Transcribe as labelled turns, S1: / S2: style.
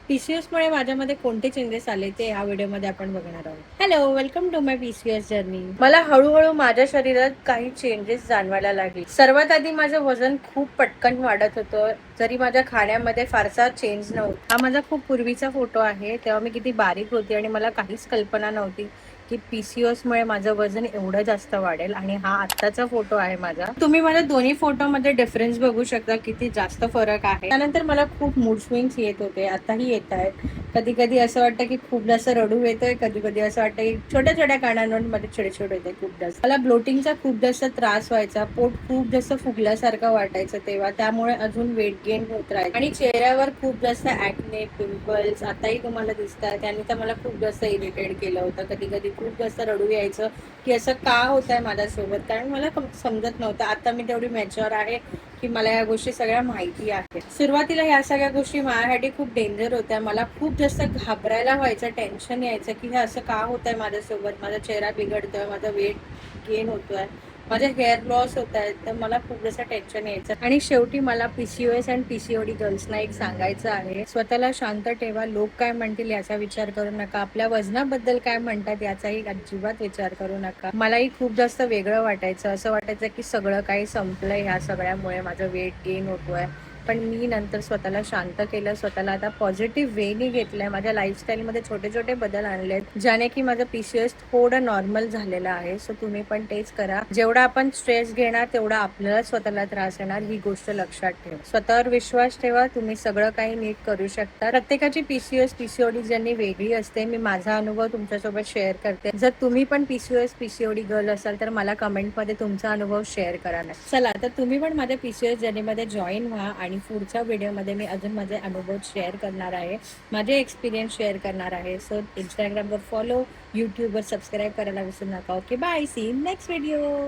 S1: PCOS मुळे माझ्यामध्ये कोणते चेंजेस आले ते या व्हिडिओमध्ये आपण बघणार आहोत. Hello, welcome to my PCOS journey. मला हळूहळू माझ्या शरीरात काही चेंजेस जाणवायला लागले. सर्वात आधी माझं वजन खूप पटकन वाढत होतं, जरी माझ्या खाण्यामध्ये फारसा चेंज नव्हता. हा माझा खूप पूर्वीचा फोटो आहे, तेव्हा मी किती बारीक होती आणि मला काहीच कल्पना नव्हती की पीसीओएस मुळे माझं वजन एवढं जास्त वाढेल. आणि हा आत्ताचा फोटो आहे माझा. तुम्ही माझ्या दोन्ही फोटोमध्ये डिफरन्स बघू शकता, किती जास्त फरक आहे. त्यानंतर मला खूप मूड स्विंग्स येत होते, आताही येत आहेत. कधी कधी असं वाटतं की खूप जास्त रडू येतोय, कधी कधी असं वाटतं की छोट्या छोट्या कारणांवर मध्ये चिडचिड येते खूप जास्त. मला ब्लोटिंगचा खूप जास्त त्रास व्हायचा, पोट खूप जास्त फुगल्यासारखं वाटायचं तेव्हा, त्यामुळे अजून वेट गेन होत राहील. आणि चेहऱ्यावर खूप जास्त ऍक्ने, पिंपल्स आताही तुम्हाला दिसतात. त्यांनी तर मला खूप जास्त इरिटेट केलं होतं. कधी कधी खूप जास्त रडू यायचं की असं का होत आहे माझ्यासोबत, कारण मला समजत नव्हतं. आता मी तेवढी मॅच्युअर आहे की मला या गोष्टी सगळ्या माहिती आहेत. सुरुवातीला या सगळ्या गोष्टी माझ्यासाठी खूप डेंजर होत्या. मला खूप जास्त घाबरायला व्हायचं, टेन्शन यायचं की हे असं का होत आहे माझ्यासोबत, माझा चेहरा बिघडतोय, माझा वेट गेन होतोय, माझे हेअर लॉस होत आहेत. तर मला खूप जास्त टेन्शन यायचं. आणि शेवटी मला पीसीओएस आणि पीसीओडी गर्ल्सना एक सांगायचं आहे, स्वतःला शांत ठेवा. लोक काय म्हणतील याचा विचार करू नका, आपल्या वजनाबद्दल काय म्हणतात याचाही अजिबात विचार करू नका. मलाही खूप जास्त वेगळं वाटायचं, असं वाटायचं की सगळं काही संपलंय ह्या सगळ्यामुळे, माझं वेट गेन होतोय. पण मी नंतर स्वतःला शांत केलं, स्वतःला आता पॉझिटिव्ह वेनी घेतलंय. माझ्या लाईफस्टाईलमध्ये छोटे छोटे बदल आणलेत, ज्याने की माझं पीसीओएस थोडं नॉर्मल झालेलं आहे. सो तुम्ही पण तेच करा. जेवढा आपण स्ट्रेस घेणार तेवढा आपल्याला स्वतःला त्रास येणार, ही गोष्ट लक्षात ठेवा. स्वतःवर विश्वास ठेवा, तुम्ही सगळं काही नीट करू शकता. प्रत्येकाची पीसीओएस पीसीओडी जर्नी वेगळी असते. मी माझा अनुभव तुमच्यासोबत शेअर करते. जर तुम्ही पण पीसीओएस पीसीओडी गर्ल असाल तर मला कमेंटमध्ये तुमचा अनुभव शेअर करा ना. चला, तर तुम्ही पण माझ्या पीसीओएस जर्नीमध्ये जॉईन व्हा आणि पुढच्या व्हिडिओमध्ये मी अजून माझे अनुभव शेअर करणार आहे, माझे एक्सपिरियन्स शेअर करणार आहे. सो इंस्टाग्रामवर फॉलो, यूट्यूबवर सबस्क्राईब करायला विसरू नका. Okay, bye, see in next video.